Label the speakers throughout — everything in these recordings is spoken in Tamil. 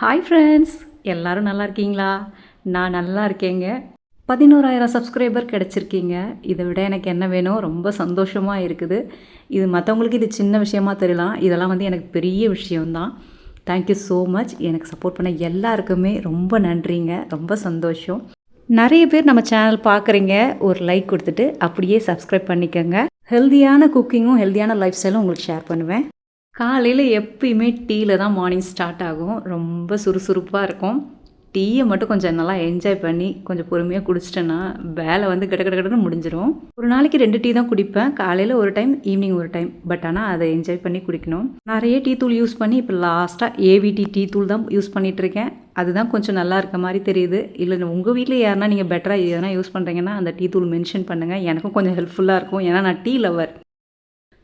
Speaker 1: ஹாய் ஃப்ரெண்ட்ஸ், எல்லோரும் நல்லா இருக்கீங்களா? நான் நல்லா இருக்கேங்க. 11,000 சப்ஸ்கிரைபர் கிடச்சிருக்கீங்க. இதை விட எனக்கு என்ன வேணும்? ரொம்ப சந்தோஷமாக இருக்குது. இது மற்றவங்களுக்கு இது சின்ன விஷயமா தெரியலாம். இதெல்லாம் எனக்கு பெரிய விஷயம்தான். Thank you so much. எனக்கு சப்போர்ட் பண்ண எல்லாருக்குமே ரொம்ப நன்றிங்க. ரொம்ப சந்தோஷம். நிறைய பேர் நம்ம சேனல் பார்க்குறீங்க. ஒரு லைக் கொடுத்துட்டு அப்படியே சப்ஸ்கிரைப் பண்ணிக்கோங்க. ஹெல்தியான குக்கிங்கும் ஹெல்தியான லைஃப் ஸ்டைலும் உங்களுக்கு ஷேர் பண்ணுவேன். காலையில் எப்பயுமே டீயில் தான் மார்னிங் ஸ்டார்ட் ஆகும். ரொம்ப சுறுசுறுப்பாக இருக்கும். டீயை மட்டும் கொஞ்சம் நல்லா என்ஜாய் பண்ணி கொஞ்சம் பொறுமையாக குடிச்சிட்டேன்னா வேலை கட கட கடன்னு முடிஞ்சிடும். ஒரு நாளைக்கு 2 டீ தான் குடிப்பேன். காலையில் ஒரு டைம், ஈவினிங் ஒரு டைம். பட் ஆனால் அதை என்ஜாய் பண்ணி குடிக்கணும். நிறைய டீ தூள் யூஸ் பண்ணி இப்போ லாஸ்ட்டாக ஏவிடி டீ தூள் தான் யூஸ் பண்ணிகிட்ருக்கேன். அதுதான் கொஞ்சம் நல்லா இருக்க மாதிரி தெரியுது. இல்லை உங்கள் வீட்டில் யாருன்னா நீங்கள் பெட்டராக எதனா யூஸ் பண்ணுறீங்கன்னா அந்த டீ தூள் மென்ஷன் பண்ணுங்கள். எனக்கும் கொஞ்சம் ஹெல்ப்ஃபுல்லாக இருக்கும். ஏன்னா நான் டீ லவர்.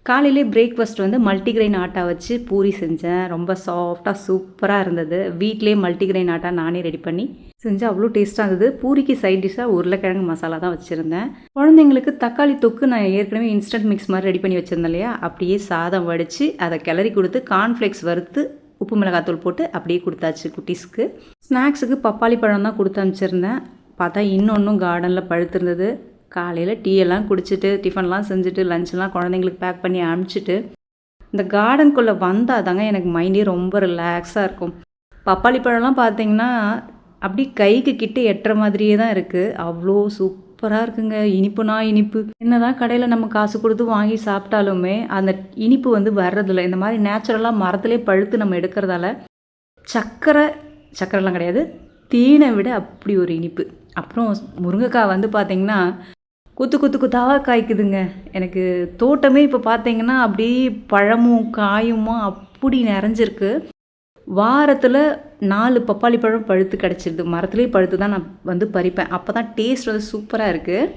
Speaker 1: காலையிலே பிரேக்ஃபாஸ்ட் மல்டிக்ரெயின் ஆட்டா வச்சு பூரி செஞ்சேன். ரொம்ப சாஃப்டாக சூப்பராக இருந்தது. வீட்டிலே மல்டிக்ரெயின் ஆட்டா நானே ரெடி பண்ணி செஞ்சேன். அவ்வளோ டேஸ்ட்டாக இருந்தது. பூரிக்கு சைட் டிஷ்ஷாக உருளைக்கிழங்கு மசாலா தான் வச்சுருந்தேன். குழந்தைங்களுக்கு தக்காளி தொக்கு நான் ஏற்கனவே இன்ஸ்டன்ட் மிக்ஸ் மாதிரி ரெடி பண்ணி வச்சுருந்தேன் இல்லையா, அப்படியே சாதம் வடித்து அதை கிளறி கொடுத்து கார்ன்ஃப்ளேக்ஸ் வறுத்து உப்பு மிளகாத்தூள் போட்டு அப்படியே கொடுத்தாச்சு குட்டீஸ்க்கு. ஸ்நாக்ஸுக்கு பப்பாளி பழம் தான் கொடுத்து அனுப்பிச்சிருந்தேன். பார்த்தா இன்னொன்றும் கார்டனில் பழுத்திருந்தது. காலையில் டீயெல்லாம் குடிச்சிட்டு டிஃபன்லாம் செஞ்சுட்டு லஞ்செலாம் குழந்தைங்களுக்கு பேக் பண்ணி அனுப்பிச்சிட்டு இந்த கார்டனுக்குள்ளே வந்தால் தாங்க எனக்கு மைண்டே ரொம்ப ரிலாக்ஸாக இருக்கும். பப்பாளி பழம்லாம் பார்த்தீங்கன்னா அப்படி கைக்கு கிட்ட எட்டுற மாதிரியே தான் இருக்குது. அவ்வளோ சூப்பராக இருக்குங்க. இனிப்புனா இனிப்பு. என்ன தான் கடையில் நம்ம காசு கொடுத்து வாங்கி சாப்பிட்டாலுமே அந்த இனிப்பு வர்றதில்லை. இந்த மாதிரி நேச்சுரலாக மரத்துலேயே பழுத்து நம்ம எடுக்கிறதால சர்க்கரைலாம் கிடையாது, தேனை விட அப்படி ஒரு இனிப்பு. அப்புறம் முருங்கைக்காய் பார்த்திங்கன்னா கொத்து கொத்து கொத்தாக காய்க்குதுங்க. எனக்கு தோட்டமே இப்போ பார்த்தீங்கன்னா அப்படியே பழமும் காயுமா அப்படி நிறைஞ்சிருக்கு. வாரத்தில் 4 பப்பாளி பழம் பழுத்து கிடச்சிடுது. மரத்துலேயே பழுத்து தான் நான் பறிப்பேன். அப்போ தான் டேஸ்ட் சூப்பராக இருக்குது.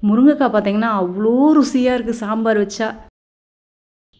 Speaker 1: முருங்கைக்காய் பார்த்தீங்கன்னா அவ்வளோ ருசியாக இருக்குது சாம்பார் வச்சா.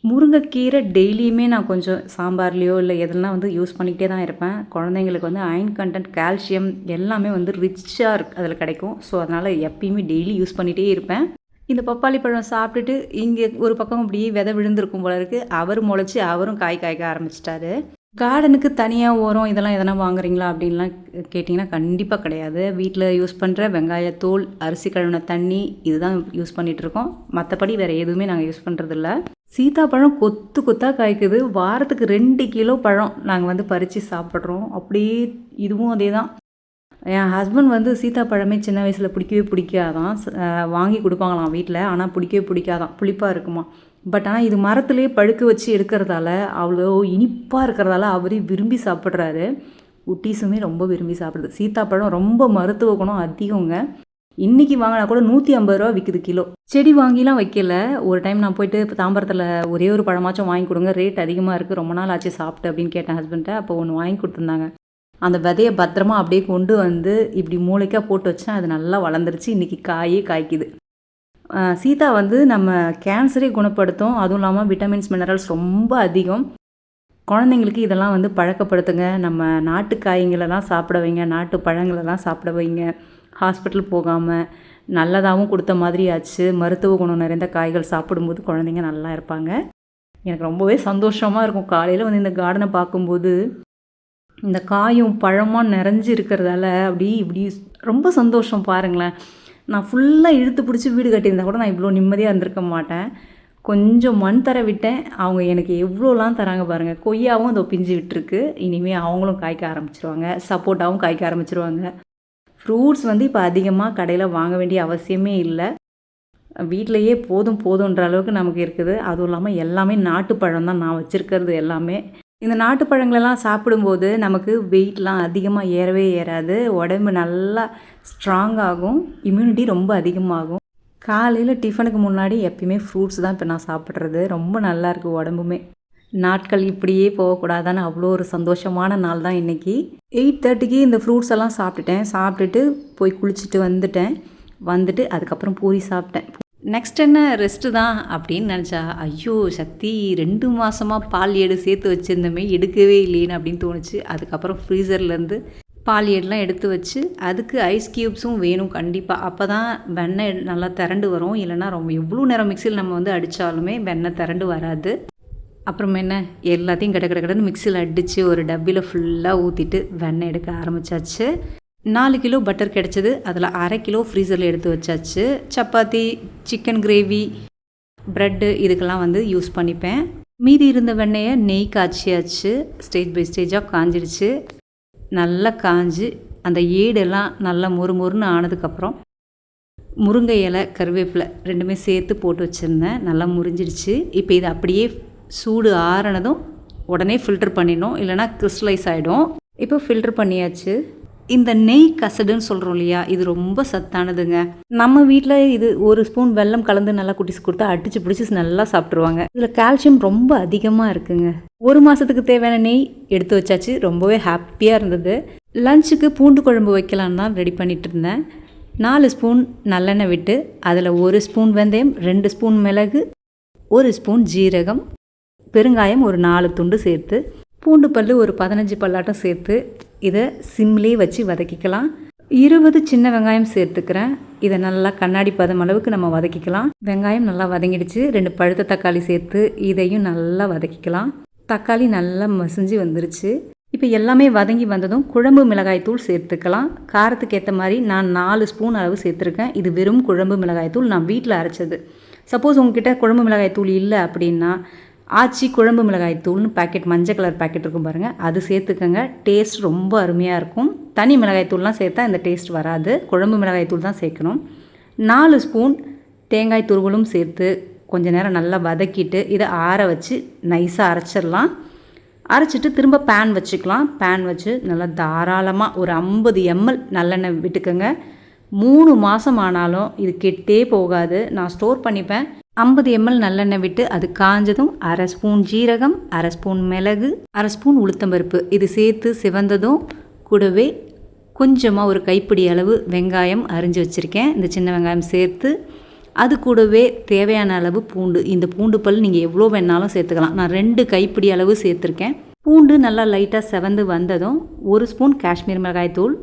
Speaker 1: முருங்கைக்கீரை டெய்லியுமே நான் கொஞ்சம் சாம்பார்லேயோ இல்லை எதெல்லாம் யூஸ் பண்ணிக்கிட்டே தான் இருப்பேன். குழந்தைங்களுக்கு அயர்ன் கண்டென்ட், கால்சியம் எல்லாமே ரிச்சாக இருக்குது அதில் கிடைக்கும். ஸோ அதனால் எப்பயுமே டெய்லி யூஸ் பண்ணிகிட்டே இருப்பேன். இந்த பப்பாளி பழம் சாப்பிட்டுட்டு இங்கே ஒரு பக்கம் அப்படியே விதை விழுந்திருக்கும் போல இருக்குது. அவர் முளைச்சி அவரும் காய்க்க ஆரம்பிச்சிட்டாரு. கார்டனுக்கு தனியாக உரம் இதெல்லாம் எதனா வாங்குறீங்களா அப்படின்லாம் கேட்டிங்கன்னா கண்டிப்பாக கிடையாது. வீட்டில் யூஸ் பண்ணுற வெங்காயத்தூள், அரிசி கழுவின தண்ணி இதுதான் யூஸ் பண்ணிகிட்ருக்கோம். மற்றபடி வேறு எதுவுமே நாங்கள் யூஸ் பண்ணுறதில்ல. சீத்தாப்பழம் கொத்து கொத்தாக காய்க்குது. வாரத்துக்கு 2 கிலோ பழம் நாங்கள் பறித்து சாப்பிட்றோம். அப்படியே இதுவும் அதே தான். என் ஹஸ்பண்ட் சீத்தாப்பழமே சின்ன வயசில் பிடிக்கவே பிடிக்காதான். வாங்கி கொடுப்பாங்களாம் வீட்டில். ஆனால் பிடிக்கவே பிடிக்காதான், புளிப்பாக இருக்குமா. பட் ஆனால் இது மரத்துலேயே பழுக்க வச்சு எடுக்கிறதால அவ்வளோ இனிப்பாக இருக்கிறதால அவரே விரும்பி சாப்பிட்றாரு. குட்டீஸுமே ரொம்ப விரும்பி சாப்பிடுது. சீத்தாப்பழம் ரொம்ப மருத்துவ குணம் அதிகங்க. இன்றைக்கி வாங்கினா கூட 150 ரூபா விற்குது கிலோ. செடி வாங்கிலாம் வைக்கல. ஒரு டைம் நான் போயிட்டு தாம்பரத்தில் ஒரே ஒரு பழமாச்சும் வாங்கி கொடுங்க, ரேட் அதிகமாக இருக்குது, ரொம்ப நாள் ஆச்சு சாப்பிட்டு அப்படின்னு கேட்டேன் ஹஸ்பண்ட்டை. அப்போ ஒன்று வாங்கி கொடுத்துருந்தாங்க. அந்த விதையை பத்திரமா அப்படியே கொண்டு இப்படி மூளைக்காக போட்டு வச்சேன். அது நல்லா வளர்ந்துருச்சு. இன்றைக்கி காய்க்குது. சீதா நம்ம கேன்சரே குணப்படுத்தும். அதுவும் இல்லாமல் விட்டமின்ஸ், மினரல்ஸ் ரொம்ப அதிகம். குழந்தைங்களுக்கு இதெல்லாம் பழக்கப்படுத்துங்க. நம்ம நாட்டு காய்களெல்லாம் சாப்பிட வைங்க, நாட்டு பழங்களெல்லாம் சாப்பிட வைங்க. ஹாஸ்பிட்டல் போகாமல் நல்லதாகவும் கொடுத்த மாதிரி ஆச்சு. மருத்துவ குணம் நிறைந்த காய்கள் சாப்பிடும்போது குழந்தைங்க நல்லா இருப்பாங்க. எனக்கு ரொம்பவே சந்தோஷமாக இருக்கும். காலையில் இந்த கார்டனை பார்க்கும்போது இந்த காயும் பழமாக நிறைஞ்சு இருக்கிறதால இப்படி ரொம்ப சந்தோஷம். பாருங்களேன், நான் ஃபுல்லாக இழுத்து பிடிச்சி வீடு கட்டியிருந்தா கூட நான் இவ்வளோ நிம்மதியாக இருந்திருக்க மாட்டேன். கொஞ்சம் மண் தர விட்டேன். அவங்க எனக்கு எவ்வளோலாம் தராங்க பாருங்கள். கொய்யாவும் அதை பிஞ்சு விட்டுருக்கு. இனிமேல் அவங்களும் காய்க்க ஆரம்பிச்சிருவாங்க. சப்போட்டாவும் காய்க்க ஆரம்பிச்சிருவாங்க. ஃப்ரூட்ஸ் இப்போ அதிகமாக கடையில் வாங்க வேண்டிய அவசியமே இல்லை. வீட்டிலையே போதுன்ற அளவுக்கு நமக்கு இருக்குது. அதுவும் இல்லாமல் எல்லாமே நாட்டு பழம் தான் நான் வச்சுருக்கிறது எல்லாமே. இந்த நாட்டு பழங்களெல்லாம் சாப்பிடும்போது நமக்கு வெயிட்லாம் அதிகமாக ஏறவே ஏறாது. உடம்பு நல்லா ஸ்ட்ராங் ஆகும். இம்யூனிட்டி ரொம்ப அதிகமாகும். காலையில் டிஃபனுக்கு முன்னாடி எப்பயுமே ஃப்ரூட்ஸ் தான் இப்போ நான் சாப்பிட்றது. ரொம்ப நல்லாயிருக்கு உடம்புமே. நாட்கள் இப்படியே போகக்கூடாதான்னு அவ்வளோ ஒரு சந்தோஷமான நாள் தான் இன்றைக்கி. 8:30க்கு இந்த ஃப்ரூட்ஸ் எல்லாம் சாப்பிட்டுட்டு போய் குளிச்சுட்டு வந்துட்டு அதுக்கப்புறம் பூரி சாப்பிட்டேன். நெக்ஸ்ட் என்ன ரெஸ்ட்டு தான் அப்படின்னு நினச்சா, ஐயோ சக்தி 2 மாதமாக பால் ஏடு சேர்த்து வச்சுருந்தமே எடுக்கவே இல்லைன்னு அப்படின்னு தோணுச்சு. அதுக்கப்புறம் ஃப்ரீசர்லேருந்து பால் ஏடுலாம் எடுத்து வச்சு அதுக்கு ஐஸ் க்யூப்ஸும் வேணும் கண்டிப்பாக. அப்போ தான் வெண்ணெய் நல்லா திரண்டு வரும். இல்லைன்னா ரொம்ப எவ்வளோ நேரம் மிக்சியில் நம்ம அடித்தாலுமே வெண்ணெய் திரண்டு வராது. அப்புறம் என்ன எல்லாத்தையும் கடன்னு மிக்சியில் அடித்து ஒரு டப்பியில் ஃபுல்லாக ஊற்றிட்டு வெண்ணெய் எடுக்க ஆரம்பித்தாச்சு. 4 கிலோ பட்டர் கிடச்சிது. அதில் அரை கிலோ ஃப்ரீசரில் எடுத்து வச்சாச்சு. சப்பாத்தி, சிக்கன் கிரேவி, ப்ரெட்டு இதுக்கெல்லாம் வந்து யூஸ் பண்ணிப்பேன். மீதி இருந்த வெண்ணெயை நெய் காய்ச்சியாச்சு. ஸ்டேஜ் பை ஸ்டேஜாக காஞ்சிடுச்சு. நல்லா காஞ்சி அந்த ஏடெல்லாம் நல்லா மொறுமொறுன்னு ஆனதுக்கப்புறம் முருங்கை இலை, கருவேப்பிலை 2மே சேர்த்து போட்டு வச்சுருந்தேன். நல்லா முறிஞ்சிடுச்சு. இப்போ இதை அப்படியே சூடு ஆறினதும் உடனே ஃபில்டர் பண்ணிடணும், இல்லைனா கிறிஸ்டலைஸ் ஆகிடும். இப்போ ஃபில்டர் பண்ணியாச்சு. இந்த நெய் கசடுன்னு சொல்கிறோம் இல்லையா, இது ரொம்ப சத்தானதுங்க. நம்ம வீட்டில் இது 1 ஸ்பூன் வெல்லம் கலந்து நல்லா குட்டிஸ் கொடுத்தா அடிச்சு பிடிச்சி நல்லா சாப்பிட்ருவாங்க. இதில் கால்சியம் ரொம்ப அதிகமாக இருக்குங்க. 1 மாதத்துக்கு தேவையான நெய் எடுத்து வச்சாச்சு. ரொம்பவே ஹாப்பியாக இருந்தது. லஞ்சுக்கு பூண்டு குழம்பு வைக்கலான்னு தான் ரெடி பண்ணிகிட்டு இருந்தேன். 4 ஸ்பூன் நல்லெண்ணெய் விட்டு அதில் 1 ஸ்பூன் வெந்தயம், 2 ஸ்பூன் மிளகு, 1 ஸ்பூன் ஜீரகம், பெருங்காயம் ஒரு 4 துண்டு சேர்த்து, பூண்டு பல் ஒரு 15 பல்லாட்டம் சேர்த்து இதை சிம்லேயே வச்சு வதக்கிக்கலாம். 20 சின்ன வெங்காயம் சேர்த்துக்கிறேன். இதை நல்லா கண்ணாடி பதம் அளவுக்கு நம்ம வதக்கிக்கலாம். வெங்காயம் நல்லா வதங்கிடுச்சு. 2 பழுத்த தக்காளி சேர்த்து இதையும் நல்லா வதக்கிக்கலாம். தக்காளி நல்லா மசிஞ்சு வந்துருச்சு. இப்போ எல்லாமே வதங்கி வந்ததும் குழம்பு மிளகாய் தூள் சேர்த்துக்கலாம். காரத்துக்கு ஏற்ற மாதிரி நான் 4 ஸ்பூன் அளவு சேர்த்துருக்கேன். இது வெறும் குழம்பு மிளகாய் தூள், நான் வீட்டில் அரைச்சது. சப்போஸ் உங்ககிட்ட குழம்பு மிளகாய் தூள் இல்லை அப்படின்னா ஆச்சி குழம்பு மிளகாய் தூள்னு பேக்கெட், மஞ்சள் கலர் பேக்கெட் இருக்கும் பாருங்கள், அது சேர்த்துக்கங்க. டேஸ்ட் ரொம்ப அருமையாக இருக்கும். தனி மிளகாய் தூள்லாம் சேர்த்தா இந்த டேஸ்ட் வராது. குழம்பு மிளகாய் தூள் தான் சேர்க்கணும். 4 ஸ்பூன் தேங்காய் துருவலும் சேர்த்து கொஞ்சம் நேரம் நல்லா வதக்கிட்டு இதை ஆற வச்சு நைஸாக அரைச்சிடலாம். அரைச்சிட்டு திரும்ப பேன் வச்சுக்கலாம். பேன் வச்சு நல்லா தாராளமாக ஒரு 50 ml நல்லெண்ணெய் விட்டுக்கோங்க. 3 மாதம் ஆனாலும் இது கெட்டே போகாது. நான் ஸ்டோர் பண்ணிப்பேன். 50 ml நல்லெண்ணெய் விட்டு அது காஞ்சதும் அரை ஸ்பூன் ஜீரகம், அரை ஸ்பூன் மிளகு, அரை ஸ்பூன் உளுத்தம்பருப்பு இது சேர்த்து சிவந்ததும் கூடவே கொஞ்சமாக ஒரு கைப்பிடி அளவு வெங்காயம் அரிஞ்சு வச்சுருக்கேன். இந்த சின்ன வெங்காயம் சேர்த்து அது கூடவே தேவையான அளவு பூண்டு. இந்த பூண்டு பல் நீங்கள் எவ்வளோ வேணாலும் சேர்த்துக்கலாம். நான் 2 கைப்பிடி அளவு சேர்த்துருக்கேன். பூண்டு நல்லா லைட்டாக செவந்து வந்ததும் 1 ஸ்பூன் காஷ்மீர் மிளகாய் தூள்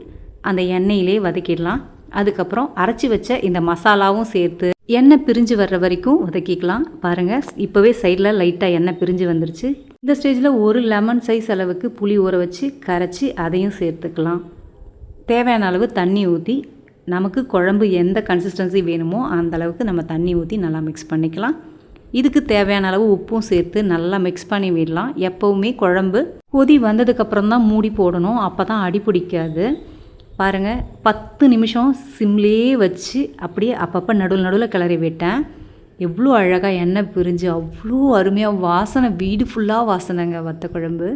Speaker 1: அந்த எண்ணெயிலே வதக்கிடலாம். அதுக்கப்புறம் அரைச்சி வச்ச இந்த மசாலாவும் சேர்த்து எண்ணெய் பிரிஞ்சு வர்ற வரைக்கும் வதக்கிக்கலாம். பாருங்கள், இப்போவே சைடில் லைட்டாக எண்ணெய் பிரிஞ்சு வந்துருச்சு. இந்த ஸ்டேஜில் 1 லெமன் சைஸ் அளவுக்கு புளி ஊற வச்சு கரைச்சி அதையும் சேர்த்துக்கலாம். தேவையான அளவு தண்ணி ஊற்றி நமக்கு குழம்பு எந்த கன்சிஸ்டன்சி வேணுமோ அந்த அளவுக்கு நம்ம தண்ணி ஊற்றி நல்லா மிக்ஸ் பண்ணிக்கலாம். இதுக்கு தேவையான அளவு உப்பும் சேர்த்து நல்லா மிக்ஸ் பண்ணி விடலாம். எப்போவுமே குழம்பு கொதி வந்ததுக்கப்புறம் தான் மூடி போடணும், அப்போ தான் அடி பிடிக்காது. பாருங்கள், 10 நிமிஷம் சிம்லேயே வச்சு அப்படியே அப்பப்போ நடுவில் கிளறி விட்டேன். எவ்வளோ அழகாக எண்ணெய் பிரிஞ்சு அவ்வளோ அருமையாக வாசனை, வீடு ஃபுல்லாக வாசனைங்க. வத்த குழம்பு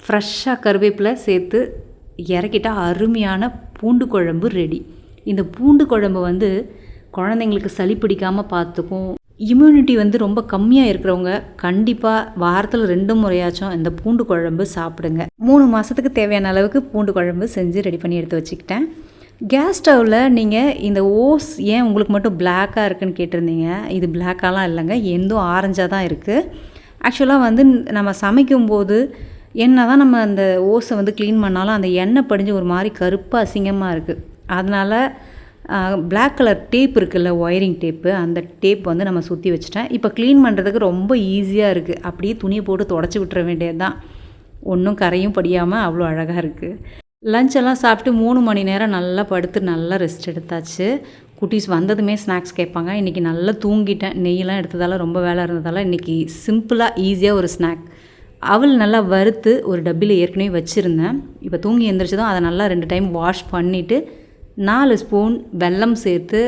Speaker 1: ஃப்ரெஷ்ஷாக கருவேப்பிலை சேர்த்து இறக்கிட்டா அருமையான பூண்டு குழம்பு ரெடி. இந்த பூண்டு குழம்பு வந்து குழந்தைங்களுக்கு சளி பிடிக்காமல் பார்த்துக்கும். இம்யூனிட்டி வந்து ரொம்ப கம்மியாக இருக்கிறவங்க கண்டிப்பாக வாரத்தில் 2 முறையாச்சும் இந்த பூண்டு குழம்பு சாப்பிடுங்க. 3 மாதத்துக்கு தேவையான அளவுக்கு பூண்டு குழம்பு செஞ்சு ரெடி பண்ணி எடுத்து வச்சுக்கிட்டேன். கேஸ் ஸ்டவ்வில் நீங்கள் இந்த ஓஸ் ஏன் உங்களுக்கு மட்டும் பிளாக்காக இருக்குதுன்னு கேட்டிருந்தீங்க. இது பிளாக்காலாம் இல்லைங்க, எந்தும் ஆரஞ்சாக தான் இருக்குது. ஆக்சுவலாக வந்து நம்ம சமைக்கும்போது என்ன தான் நம்ம அந்த ஓஸை வந்து க்ளீன் பண்ணாலும் அந்த எண்ணெய் படிஞ்சு ஒரு மாதிரி கருப்பாக அசிங்கமாக இருக்குது. அதனால் பிளாக் கலர் டேப் இருக்குல்ல, ஒயரிங் டேப்பு, அந்த டேப் வந்து நம்ம சுற்றி வச்சுட்டேன். இப்போ க்ளீன் பண்ணுறதுக்கு ரொம்ப ஈஸியாக இருக்குது. அப்படியே துணியை போட்டு தொடச்சி விட்டுற வேண்டியது தான். ஒன்றும் கரையும் படியாமல் அவ்வளோ அழகாக இருக்குது. லஞ்செல்லாம் சாப்பிட்டு 3 மணி நேரம் நல்லா படுத்து நல்லா ரெஸ்ட் எடுத்தாச்சு. குட்டீஸ் வந்ததுமே ஸ்நாக்ஸ் கேட்பாங்க. இன்றைக்கி நல்லா தூங்கிட்டேன். நெய்யெல்லாம் எடுத்ததால் ரொம்ப வேலை இருந்ததால் இன்றைக்கி சிம்பிளாக ஈஸியாக ஒரு ஸ்நாக். அவள் நல்லா வறுத்து ஒரு டப்பியில் ஏற்கனவே வச்சுருந்தேன். இப்போ தூங்கி எழுந்திரிச்சதும் அதை நல்லா 2 டைம் வாஷ் பண்ணிவிட்டு 4 ஸ்பூன் வெல்லம் சேர்த்து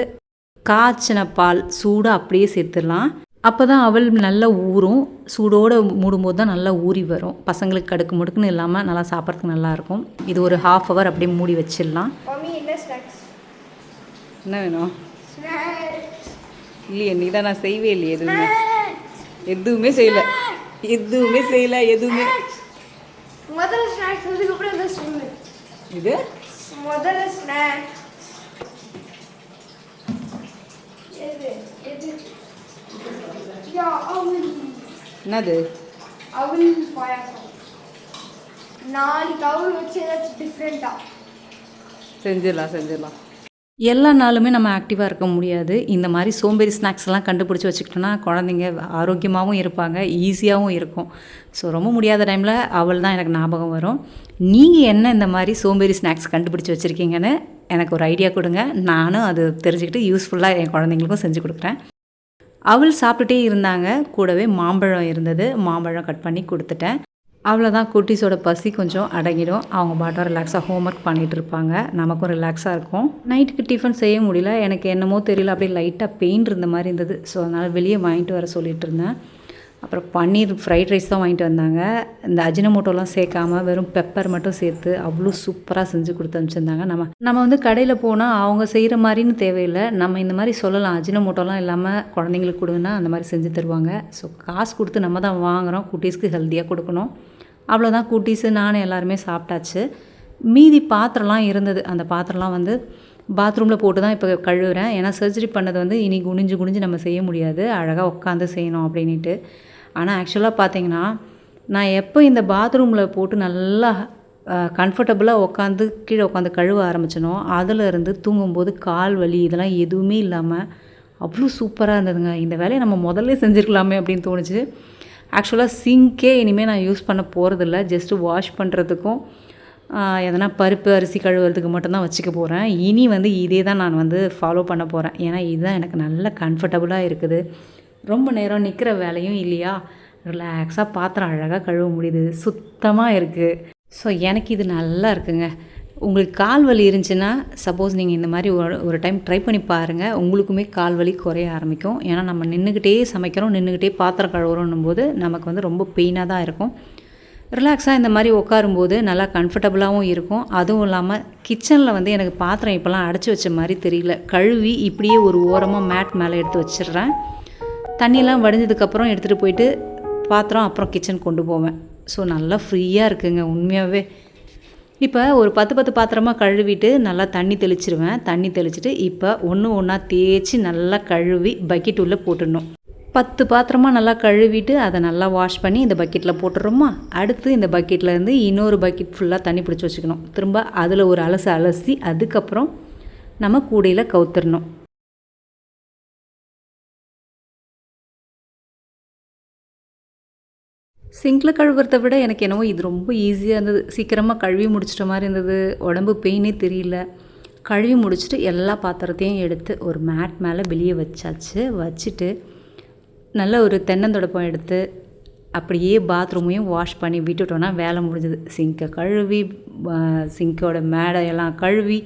Speaker 1: காய்ச்சின பால் சூடாக அப்படியே சேர்த்துடலாம். அப்போ தான் அவள் நல்லா ஊறும். சூடோடு மூடும்போது தான் நல்லா ஊறி வரும். பசங்களுக்கு கடுக்கு முடுக்குன்னு இல்லாமல் நல்லா சாப்பிட்றதுக்கு நல்லாயிருக்கும். இது ஒரு 1/2 hour அப்படியே மூடி வச்சிடலாம். என்ன வேணும்? இல்லையே, நீ தான். நான் செய்வே இல்லையே, எதுவுமே செய்யலை.
Speaker 2: முதல்ல ஸ்நாக்ஸ் அதுக்கப்புறம் என்ன சொல்லு.
Speaker 1: இது
Speaker 2: முதல்ல ஸ்நாக்ஸ் எது எது யா அவல்.
Speaker 1: என்னது?
Speaker 2: அவல் பாயாசம். நாளைக்கு அவல் வச்சு ஏதாச்சும் டிஃப்ரெண்ட்டாக
Speaker 1: செஞ்சிடலாம். எல்லா நாளுமே நம்ம ஆக்டிவாக இருக்க முடியாது. இந்த மாதிரி சோம்பேறி ஸ்நாக்ஸ்லாம் கண்டுபிடிச்சி வச்சுக்கிட்டோன்னா குழந்தைங்க ஆரோக்கியமாகவும் இருப்பாங்க, ஈஸியாகவும் இருக்கும். ஸோ ரொம்ப முடியாத டைமில் அவள் தான் எனக்கு ஞாபகம் வரும். நீங்கள் என்ன இந்த மாதிரி சோம்பேறி ஸ்நாக்ஸ் கண்டுபிடிச்சி வச்சுருக்கீங்கன்னு எனக்கு ஒரு ஐடியா கொடுங்க. நானும் அது தெரிஞ்சுக்கிட்டு யூஸ்ஃபுல்லாக என் குழந்தைங்களுக்கும் செஞ்சு கொடுக்குறேன். அவள் சாப்பிட்டுட்டே இருந்தாங்க. கூடவே மாம்பழம் இருந்தது. மாம்பழம் கட் பண்ணி கொடுத்துட்டேன். அவ்வளோதான், குட்டீஸோட பசி கொஞ்சம் அடங்கிடும். அவங்க பாட்டும் ரிலாக்ஸாக ஹோம்ஒர்க் பண்ணிகிட்டு இருப்பாங்க. நமக்கும் ரிலாக்ஸாக இருக்கும். நைட்டுக்கு டிஃபன் செய்ய முடியல. எனக்கு என்னமோ தெரியல, அப்படியே லைட்டாக பெயின் இருந்த மாதிரி இருந்தது. ஸோ அதனால் வெளியே வாங்கிட்டு வர சொல்லிட்டு இருந்தேன். அப்புறம் பன்னீர் ஃப்ரைட் ரைஸ் தான் வாங்கிட்டு வந்தாங்க. இந்த அஜினமோட்டோலாம் சேர்க்காம வெறும் பெப்பர் மட்டும் சேர்த்து அவ்வளோ சூப்பராக செஞ்சு கொடுத்து அனுப்பிச்சிருந்தாங்க. நம்ம வந்து கடையில் போனால் அவங்க செய்கிற மாதிரின்னு தேவையில்லை. நம்ம இந்த மாதிரி சொல்லலாம், அஜினமோட்டோலாம் இல்லாமல் குழந்தைங்களுக்கு கொடுங்கன்னா அந்த மாதிரி செஞ்சு தருவாங்க. ஸோ காசு கொடுத்து நம்ம தான் வாங்குகிறோம், குட்டீஸ்க்கு ஹெல்த்தியாக கொடுக்கணும். அவ்வளோதான், குட்டீஸு நானும் எல்லாருமே சாப்பிட்டாச்சு. மீதி பாத்திரம்லாம் இருந்தது. அந்த பாத்திரம்லாம் வந்து பாத்ரூமில் போட்டு தான் இப்போ கழுவுறேன். ஏன்னா சர்ஜரி பண்ணது வந்து இனி குனிஞ்சு நம்ம செய்ய முடியாது, அழகாக உட்காந்து செய்யணும் அப்படின்ட்டு. ஆனால் ஆக்சுவலாக பார்த்தீங்கன்னா, நான் எப்போ இந்த பாத்ரூமில் போட்டு நல்லா கம்ஃபர்டபுளாக உட்காந்து கீழே உட்காந்து கழுவ ஆரம்பிச்சனோ, அதிலேருந்து தூங்கும்போது கால் வலி இதெல்லாம் எதுவுமே இல்லாமல் அவ்வளோ சூப்பராக இருந்ததுங்க. இந்த வேலையை நம்ம முதல்ல செஞ்சுருக்கலாமே அப்படின்னு தோணுச்சு. ஆக்சுவலாக சிங்க்கே இனிமேல் நான் யூஸ் பண்ண போகிறதில்ல. ஜஸ்ட்டு வாஷ் பண்ணுறதுக்கும் எதனா பருப்பு அரிசி கழுவுறதுக்கு மட்டும்தான் வச்சுக்க போகிறேன். இனி வந்து இதே தான் நான் வந்து ஃபாலோ பண்ண போகிறேன். ஏன்னா இதுதான் எனக்கு நல்ல கம்ஃபர்டபுளாக இருக்குது. ரொம்ப நேரம் நிற்கிற வேலையும் இல்லையா, ரிலாக்ஸாக பாத்திரம் அழகாக கழுவ முடியுது, சுத்தமாக இருக்குது. ஸோ எனக்கு இது நல்லா இருக்குங்க. உங்களுக்கு கால் வலி இருந்துச்சுன்னா சப்போஸ் நீங்கள் இந்த மாதிரி ஒரு டைம் ட்ரை பண்ணி பாருங்கள். உங்களுக்குமே கால் வலி குறைய ஆரம்பிக்கும். ஏன்னா நம்ம நின்றுக்கிட்டே சமைக்கிறோம், நின்றுக்கிட்டே பாத்திரம் கழுவுறோன்னும் போது நமக்கு வந்து ரொம்ப பெயினாக தான் இருக்கும். ரிலாக்ஸாக இந்த மாதிரி உட்காரும்போது நல்லா கம்ஃபர்டபுளாகவும் இருக்கும். அதுவும் இல்லாமல் கிச்சனில் வந்து எனக்கு பாத்திரம் இப்போலாம் அடைச்சி வச்ச மாதிரி தெரியல. கழுவி இப்படியே ஒரு ஓரமாக மேட் மேலே எடுத்து வச்சிடுறேன். தண்ணியெல்லாம் வடிஞ்சதுக்கப்புறம் எடுத்துகிட்டு போயிட்டு பாத்திரம் அப்புறம் கிச்சன் கொண்டு போவேன். ஸோ நல்லா ஃப்ரீயாக இருக்குங்க உண்மையாகவே. இப்போ ஒரு 10 பாத்திரமாக கழுவிட்டு நல்லா தண்ணி தெளிச்சிருவேன். தண்ணி தெளிச்சுட்டு இப்போ ஒன்றா தேய்ச்சி நல்லா கழுவி பக்கெட் உள்ளே போட்டுடணும். 10 பாத்திரமாக நல்லா கழுவிட்டு அதை நல்லா வாஷ் பண்ணி இந்த பக்கெட்டில் போட்டுடுறோமா. அடுத்து இந்த பக்கெட்லேருந்து இன்னொரு பக்கெட் ஃபுல்லாக தண்ணி பிடிச்சி வச்சுக்கணும். திரும்ப அதில் ஒரு அலசி அதுக்கப்புறம் நம்ம கூடையில் கவுத்துடணும். சிங்கில் கழுவுறத விட எனக்கு என்னவோ இது ரொம்ப ஈஸியாக இருந்தது. சீக்கிரமாக கழுவி முடிச்சிட்ட மாதிரி இருந்தது. உடம்பு பெயினே தெரியல. கழுவி முடிச்சுட்டு எல்லா பாத்திரத்தையும் எடுத்து ஒரு மேட் மேலே வெளியே வச்சாச்சு. வச்சுட்டு நல்ல ஒரு தென்னந்தொடப்பம் எடுத்து அப்படியே பாத்ரூமையும் வாஷ் பண்ணி விட்டுட்டோன்னா வேலை முடிஞ்சுது. சிங்கை கழுவி சிங்கோட மேடையெல்லாம் கழுவி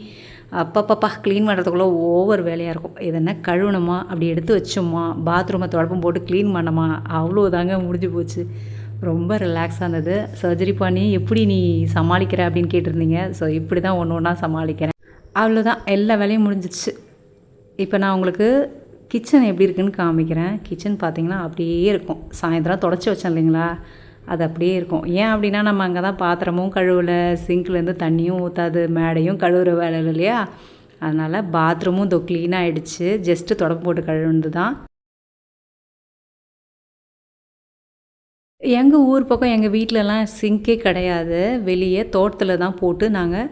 Speaker 1: அப்பப்பப்பா க்ளீன் பண்ணுறதுக்குள்ளே ஓவர் வேலையாக இருக்கும். எதனா கழுவணுமா, அப்படி எடுத்து வச்சோமா, பாத்ரூமை தொடப்பம் போட்டு க்ளீன் பண்ணோமா, அவ்வளோதாங்க முடிஞ்சு போச்சு. ரொம்ப ரிலாக்ஸாக இருந்தது. சர்ஜரி பண்ணி எப்படி நீ சமாளிக்கிற அப்படின்னு கேட்டிருந்தீங்க. ஸோ இப்படி தான் ஒன்றா சமாளிக்கிறேன். அவ்வளோதான், எல்லா வேலையும் முடிஞ்சிச்சு. இப்போ நான் உங்களுக்கு கிச்சன் எப்படி இருக்குதுன்னு காமிக்கிறேன். கிச்சன் பார்த்திங்கன்னா அப்படியே இருக்கும். சாயந்தரம் தொடச்சி வச்சேன் இல்லைங்களா, அது அப்படியே இருக்கும். ஏன் அப்படின்னா நம்ம அங்கே தான் பாத்திரமும் கழுவலை, சிங்க்லேருந்து தண்ணியும் ஊற்றாது, மேடையும் கழுவுற வேலை இல்லையா, அதனால் பாத்ரூமும் இதோ க்ளீனாக ஆகிடுச்சு. ஜஸ்ட்டு தொடப்பு போட்டு கழுவுனது தான். எங்கள் ஊர் பக்கம் எங்கள் வீட்டிலலாம் சிங்கே கிடையாது. வெளியே தோட்டத்தில் தான் போட்டு நாங்கள்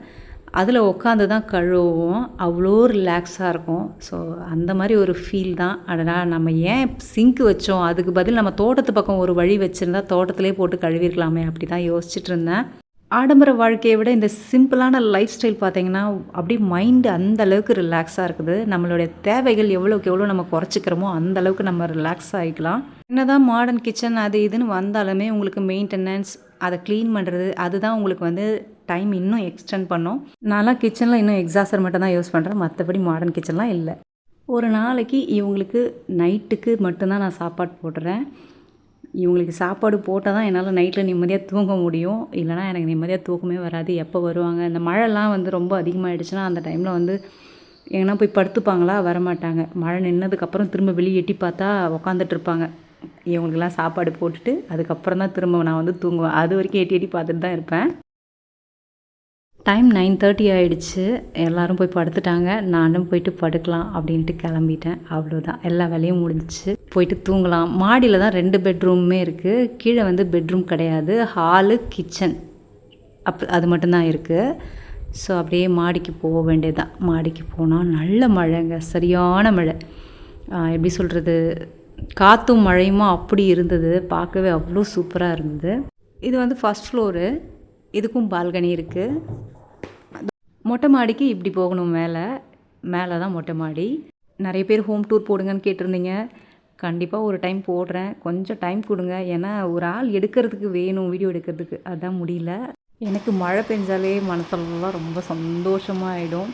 Speaker 1: அதில் உட்காந்து தான் கழுவுவோம். அவ்வளோ ரிலாக்ஸாக இருக்கும். ஸோ அந்த மாதிரி ஒரு ஃபீல் தான். அடடா நம்ம ஏன் சிங்க் வச்சோம், அதுக்கு பதில் நம்ம தோட்டத்து பக்கம் ஒரு வழி வச்சுருந்தா தோட்டத்திலே போட்டு கழுவிருக்கலாமே அப்படி தான் யோசிச்சுட்டு இருந்தேன். ஆடம்பர வாழ்க்கையை விட இந்த சிம்பிளான லைஃப் ஸ்டைல் பார்த்திங்கன்னா அப்படியே மைண்டு அந்த அளவுக்கு ரிலாக்ஸாக இருக்குது. நம்மளுடைய தேவைகள் எவ்வளோக்கு எவ்வளோ நம்ம குறைச்சிக்கிறோமோ அந்த அளவுக்கு நம்ம ரிலாக்ஸ் ஆகிக்கலாம். என்னதான் மாடர்ன் கிச்சன் அது இதுன்னு வந்தாலுமே உங்களுக்கு மெயின்டெனன்ஸ், அதை க்ளீன் பண்ணுறது, அதுதான் உங்களுக்கு வந்து டைம் இன்னும் எக்ஸ்டெண்ட் பண்ணும். நான்லாம் கிச்சனில் இன்னும் எக்ஸாஸ்டர் மட்டும் தான் யூஸ் பண்ணுறேன், மற்றபடி மாடர்ன் கிச்சன்லாம் இல்லை. ஒரு நாளைக்கு இவங்களுக்கு நைட்டுக்கு மட்டும்தான் நான் சாப்பாடு போட்டுறேன். இவங்களுக்கு சாப்பாடு போட்டால் தான் என்னால் நைட்டில் நிம்மதியாக தூங்க முடியும். இல்லைனா எனக்கு நிம்மதியாக தூக்கமே வராது. எப்போ வருவாங்க, இந்த மழைலாம் வந்து ரொம்ப அதிகமாகிடுச்சுன்னா அந்த டைமில் வந்து எங்கன்னா போய் படுத்துப்பாங்களா, வரமாட்டாங்க. மழை நின்னதுக்கப்புறம் திரும்ப வெளியே எட்டி பார்த்தா உக்காந்துட்ருப்பாங்க. இவங்களுக்கெல்லாம் சாப்பாடு போட்டுட்டு அதுக்கப்புறம் தான் திரும்ப நான் வந்து தூங்குவேன். அது வரைக்கும் எட்டி எட்டி பார்த்துட்டு தான் இருப்பேன். டைம் 9:30 ஆகிடுச்சு. எல்லோரும் போய் படுத்துட்டாங்க. நானும் போயிட்டு படுக்கலாம் அப்படின்ட்டு கிளம்பிட்டேன். அவ்வளோதான், எல்லா வேலையும் முடிஞ்சிச்சு. போயிட்டு தூங்கலாம். மாடியில் தான் 2 பெட்ரூமுமே இருக்குது. கீழே வந்து பெட்ரூம் கிடையாது, ஹாலு கிச்சன் அது மட்டும்தான் இருக்குது. ஸோ அப்படியே மாடிக்கு போக வேண்டியதுதான். மாடிக்கு போனால் நல்ல மழைங்க, சரியான மழை. எப்படி சொல்கிறது, காற்றும் மழையுமா அப்படி இருந்தது. பார்க்கவே அவ்வளோ சூப்பராக இருந்தது. இது வந்து ஃபஸ்ட் ஃப்ளோரு, இதுக்கும் பால்கனி இருக்குது. மொட்டை மாடிக்கு இப்படி போகணும், மேலே தான் மொட்டை மாடி. நிறைய பேர் ஹோம் டூர் போடுங்கன்னு கேட்டிருந்தீங்க. கண்டிப்பாக ஒரு டைம் போடுறேன், கொஞ்சம் டைம் கொடுங்க. ஏன்னா ஒரு ஆள் எடுக்கிறதுக்கு வேணும், வீடியோ எடுக்கிறதுக்கு, அதான் முடியல. எனக்கு மழை பெஞ்சாலே மனசெல்லாம் ரொம்ப சந்தோஷமாக ஆகிடும்.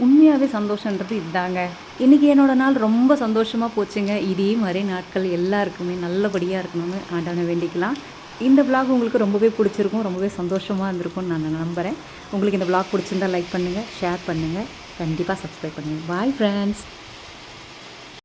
Speaker 1: உண்மையாகவே சந்தோஷன்றது இதுதாங்க. இன்றைக்கி என்னோடய நாள் ரொம்ப சந்தோஷமாக போச்சுங்க. இதே மாதிரி நாட்கள் எல்லாருக்குமே நல்லபடியாக இருக்கணும்னு ஆண்டவனை வேண்டிக்கலாம். இந்த vlog உங்களுக்கு ரொம்பவே பிடிச்சிருக்கும், ரொம்பவே சந்தோஷமாக இருந்திருக்கும்னு நான் நம்புகிறேன். உங்களுக்கு இந்த vlog பிடிச்சிருந்தால் லைக் பண்ணுங்கள், ஷேர் பண்ணுங்கள், கண்டிப்பாக சப்ஸ்கிரைப் பண்ணுங்கள். Bye friends.